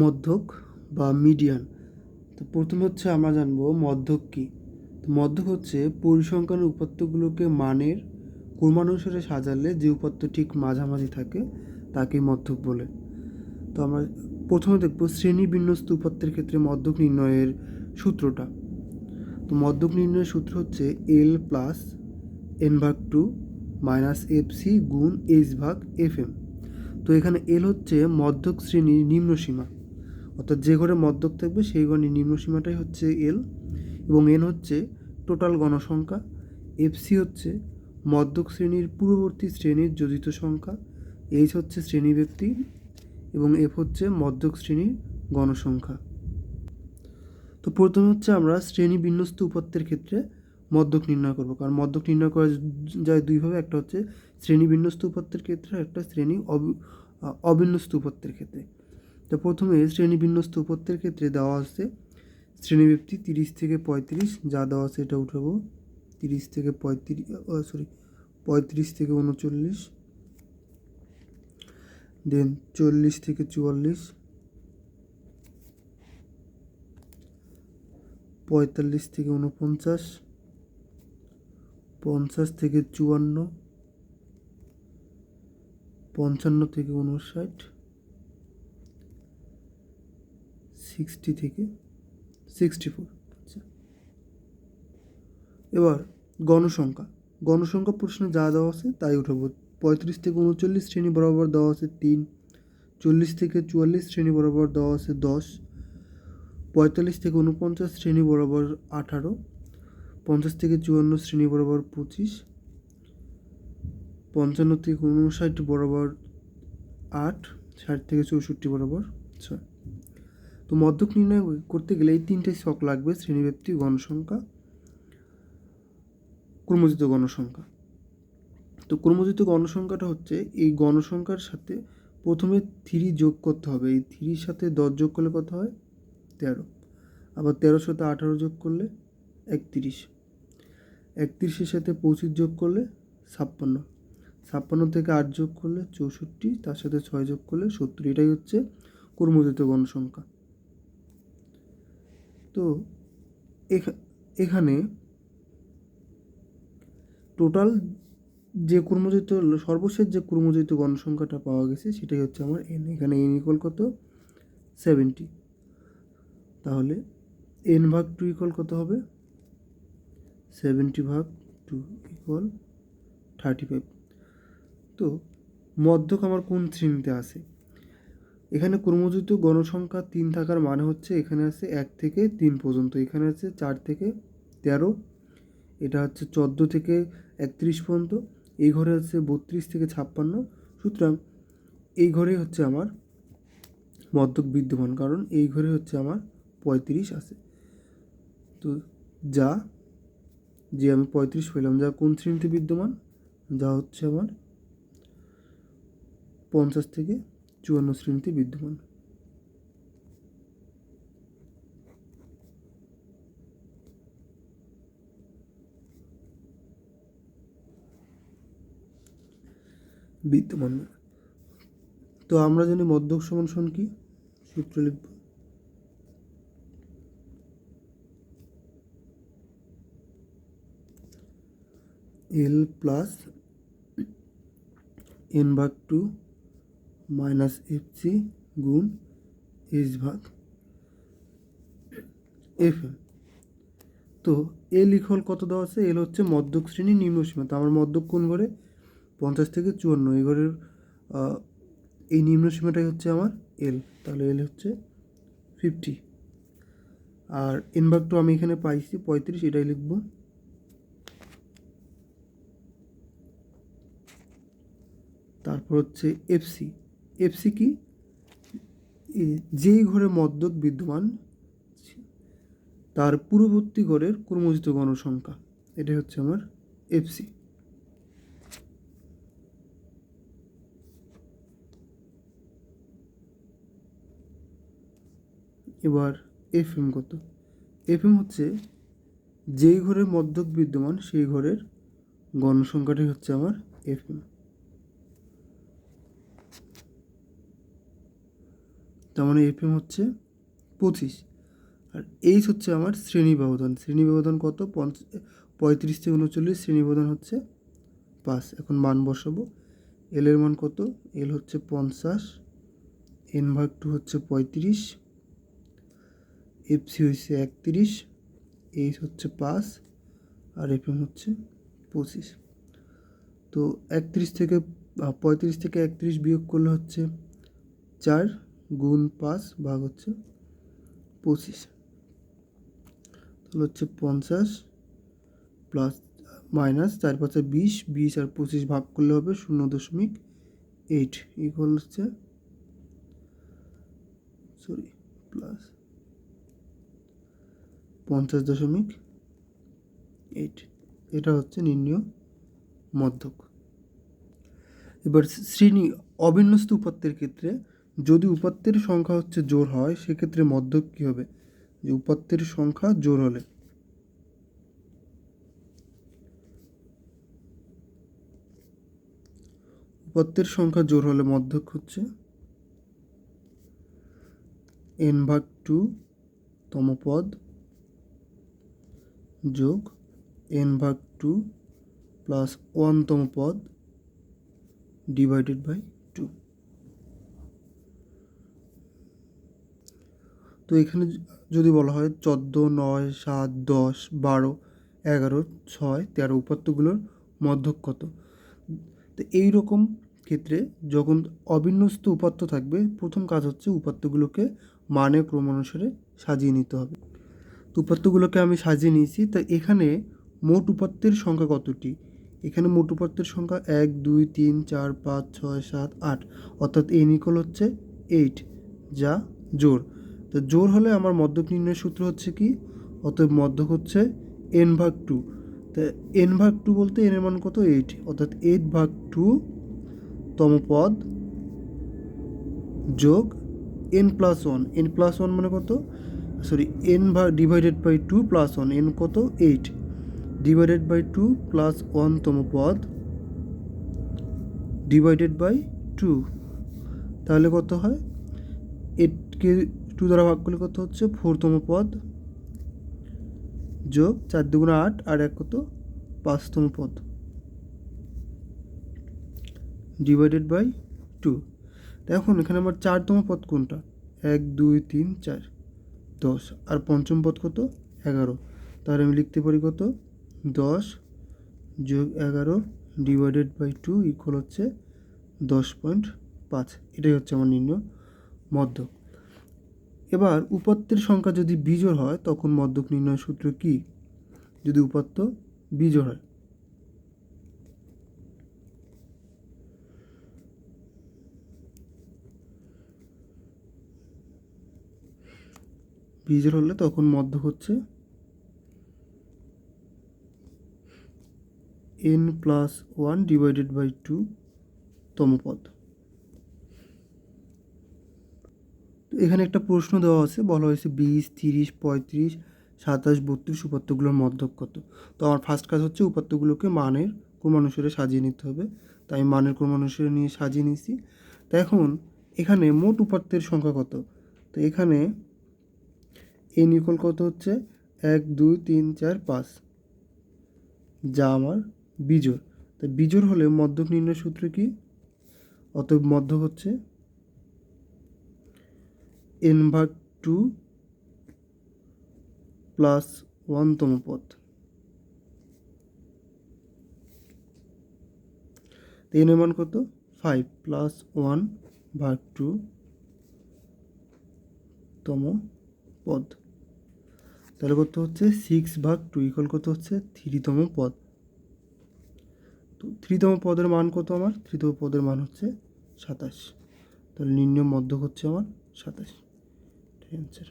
মধ্যক বা মিডিয়ান। তো প্রথমে হচ্ছে আমরা জানবো মধ্যক কী। তো মধ্যক হচ্ছে পরিসংখ্যানের উপাত্তগুলোকে মানের ক্রমানুসারে সাজালে যে উপাত্ত ঠিক মাঝামাঝি থাকে তাকেই মধ্যক বলে। তো আমরা প্রথমে দেখব শ্রেণী বিন্যস্ত উপাত্তের ক্ষেত্রে মধ্যক নির্ণয়ের সূত্রটা। তো মধ্যক নির্ণয়ের সূত্র হচ্ছে এল প্লাস এন ভাগ টু মাইনাস এফ সি গুণ এইচ ভাগ এফ এম। তো এখানে এল হচ্ছে মধ্যক শ্রেণীর নিম্নসীমা, অর্থাৎ যে ঘরে মধ্যক থাকবে সেই ঘরের নিম্নসীমাটাই হচ্ছে এল, এবং এন হচ্ছে টোটাল গণসংখ্যা, এফ সি হচ্ছে মধ্যক শ্রেণীর পূর্ববর্তী শ্রেণীর যোজিত সংখ্যা, এইচ হচ্ছে শ্রেণীব্যক্তি, এবং এফ হচ্ছে মধ্যক শ্রেণীর গণসংখ্যা। তো প্রথমে হচ্ছে আমরা শ্রেণী বিন্যস্ত উপাত্তের ক্ষেত্রে মধ্যক নির্ণয় করব, কারণ মধ্যক নির্ণয় করা যায় দুইভাবে, একটা হচ্ছে শ্রেণী বিন্যস্ত উপাত্তের ক্ষেত্রে, একটা শ্রেণী অবিন্যস্ত উপাত্তের ক্ষেত্রে। তো প্রথমে শ্রেণী বিন্যস্ত উপাত্তের ক্ষেত্রে দেওয়া আছে শ্রেণীব্যক্তি 30 থেকে 35, যা দেওয়া আছে এটা উঠাবো 30 থেকে 35 থেকে 39, দেন 40 থেকে 44, 45 থেকে 49, 50 থেকে 54, 55 থেকে 59, 60 থেকে 64। আচ্ছা, এবার গণসংখ্যা প্রশ্নে যা দেওয়া আছে তাই উঠাবো। 35 থেকে 39 শ্রেণী বরাবর দেওয়া আছে 3, 40 থেকে 44 শ্রেণী বরাবর দেওয়া আছে 10, 45 থেকে 49 শ্রেণী বরাবর 18, 50 থেকে 54 শ্রেণী বরাবর 25, 55 থেকে 59 বরাবর 8, 60 থেকে 64 বরাবর 6। তো মধ্যক নির্ণয় করতে গেলে এই তিনটে ছক লাগবে: শ্রেণীব্যক্তি, গণসংখ্যা, ক্রমজিত গণসংখ্যা। তো ক্রমজিত গণসংখ্যাটা হচ্ছে এই গণসংখ্যার সাথে প্রথমে 3 যোগ করতে হবে। এই 3-র সাথে 10 যোগ করলে কত হয়? 13। আবার 13-র সাথে 18 যোগ করলে 31, 31-এর সাথে 25 যোগ করলে 56, 56 থেকে 8 যোগ করলে 64, তার সাথে 6 যোগ করলে 70। এটাই হচ্ছে ক্রমজিত গণসংখ্যা। তো এখানে টোটাল যে ক্রমজিত সর্বশেষ যে ক্রমজিত গণসংখ্যাটা পাওয়া গেছে সেটাই হচ্ছে আমার এন। এখানে এন ইকুয়াল কত? 70। তাহলে এন ভাগ 2 ইকুয়াল কত হবে? 70 ভাগ 2 ইকুয়াল 35। তো মধ্যক আমার কোন শ্রেণীতে আছে? এখানে ক্রমজিত গণসংখ্যা 3 থাকার মানে হচ্ছে এখানে আছে 1 থেকে 3 পর্যন্ত, এখানে আছে 4 থেকে 13, এটা হচ্ছে 14 থেকে 31 পর্যন্ত, এই ঘরে আছে 32 থেকে 56। সুতরাং এই ঘরে হচ্ছে আমার মধ্যক বিদ্যমান, কারণ এই ঘরে হচ্ছে আমার 35 আছে। তো যে আমি 35 পেলাম, যা কোন শ্রেণীতে বিদ্যমান? যা হচ্ছে আমার 50 থেকে 54 শ্রেণীতে বিদ্যমান। তো আমরা জানি মধ্যক সমান কি? সূত্র লিখব এল প্লাস এন ভাগ 2 মাইনাস এফ সি গুণ এইচ ভাগ এফ এম। তো এল ইকুয়াল কত দেওয়া আছে? এল হচ্ছে মধ্যক শ্রেণীর নিম্নসীমা। তো আমার মধ্যক কোন ঘরে? 50 থেকে 54, এই ঘরের এই নিম্নসীমাটাই হচ্ছে আমার এল। তাহলে এল হচ্ছে 50। আর এন ভাগ 2 আমি এখানে পাইছি 35, এটাই লিখব। তারপর হচ্ছে এফসি। এফসি কি? যেই ঘরে মধ্যক বিদ্যমান তার পূর্ববর্তী ঘরের ক্রমজিত গণসংখ্যা, এটাই হচ্ছে আমার এফসি। এবার এফ এম কত? এফ এম হচ্ছে যেই ঘরে মধ্যক বিদ্যমান সেই ঘরের গণসংখ্যাটাই হচ্ছে আমার এফ এম। তার মানে এফএম হচ্ছে 25, আর এইচ হচ্ছে আমার শ্রেণী ব্যবধান। শ্রেণী ব্যবধান কত? 35 থেকে 39, শ্রেণী ব্যবধান হচ্ছে 5। এখন মান বসাবো। এল এর মান কত? এল হচ্ছে 50, n/2 হচ্ছে 35, এফসি হচ্ছে 31, এইচ হচ্ছে 5, আর এফএম হচ্ছে 25। তো 35 থেকে 31 বিয়োগ করলে হচ্ছে 4 গুণ 5 ভাগ হচ্ছে 25, তাহলে হচ্ছে 50 প্লাস মাইনাস 4×5 20, 20 আর 25 ভাগ করলে হবে 0.8 ইকুয়াল হচ্ছে প্লাস 50.8। এটা হচ্ছে নির্ণয় মধ্যক। এবার শ্রেণী অবিন্যস্ত উপাত্তের ক্ষেত্রে যদি উপাত্তের সংখ্যা হচ্ছে জোড় হয়, সেক্ষেত্রে মধ্যক কী হবে? যে উপাত্তের সংখ্যা জোড় হলে মধ্যক হচ্ছে n/2 তম পদ যোগ n/2 প্লাস 1 তম পদ ডিভাইডেড বাই 2। তো এখানে যদি বলা হয় 14, 9, 7, 10, 12, 11, 6, 13 উপাত্তগুলোর মধ্যক কত? তো এই রকম ক্ষেত্রে যখন অবিন্যস্ত উপাত্ত থাকবে, প্রথম কাজ হচ্ছে উপাত্তগুলোকে মানে ক্রমানুসারে সাজিয়ে নিতে হবে। তো উপাত্তগুলোকে আমি সাজিয়ে নিয়েছি। তা এখানে মোট উপাত্তের সংখ্যা কতটি? এখানে মোট উপাত্তের সংখ্যা 1, 2, 3, 4, 5, 6, 7, 8, অর্থাৎ n ইকুয়াল হচ্ছে 8, যা জোড়। তো জোড় হলে আমার মধ্যক নির্ণয়ের সূত্র হচ্ছে কি? অতএব মধ্যক হচ্ছে n/2। তো n/2 বলতে n এর মান কত? 8, অর্থাৎ 8/2 তম পদ যোগ n+1। n+1 মানে কত? ডিভাইডেড বাই 2 প্লাস 1, n কত? 8 ডিভাইডেড বাই 2 প্লাস 1 তম পদ ডিভাইডেড বাই 2, তাহলে কত হয়? 8কে 2 দ্বারা ভাগ করলে কত হচ্ছে? 4 তম পদ যোগ 4 2 8 আর 1 কত? 5 তম পদ ডিভাইডেড বাই 2। এখন এখানে আমার 4 তম পদ কোনটা? 1 2 3 4, 10, আর পঞ্চম পদ কত? 11। তাহলে আমি লিখতে পারি কত? 10 যোগ 11 ডিভাইডেড বাই 2 ইকুয়াল হচ্ছে 10.5। এটাই হচ্ছে আমার নির্ণয় মধ্যক। এবার উপাত্তের সংখ্যা যদি বিজোড় হয়, তখন মধ্যক নির্ণয় সূত্র কি? যদি উপাত্ত বিজোড় হয়, বিজোড় হলে তখন মধ্যক হচ্ছে n+1 ডিভাইডেড বাই 2 তম পদ। তো এখানে একটা প্রশ্ন দেওয়া আছে, বলা হয়েছে 20, 30, 35, 27, 32 উপাত্তগুলোর মধ্যক কত? তো আমার ফার্স্ট কাজ হচ্ছে উপাত্তগুলোকে মানের ক্রমানুসারে সাজিয়ে নিতে হবে। তাই মানের ক্রমানুসারে নিয়ে সাজিয়ে নিয়েছি। তো এখন এখানে মোট উপাত্তের সংখ্যা কত? তো এখানে n ইকুয়াল কত হচ্ছে? 1 2 3 4 5, যা আমার বিজোড়। তো বিজোড় হলে মধ্যক নির্ণয় সূত্র কি? অতএব মধ্যক হচ্ছে n/2 প্লাস 1 তম পদ। তো n এর মান কত? 5 প্লাস 1/2 তম পদ, তাহলে কত হচ্ছে? 6/2 ইকুয়াল কত হচ্ছে? 3 তম পদ। তো 3 তম পদের মান কত আমার? 3 তম পদের মান হচ্ছে 27। তাহলে নির্ণয় মধ্যক হচ্ছে আমার 27। অ্যান্সার।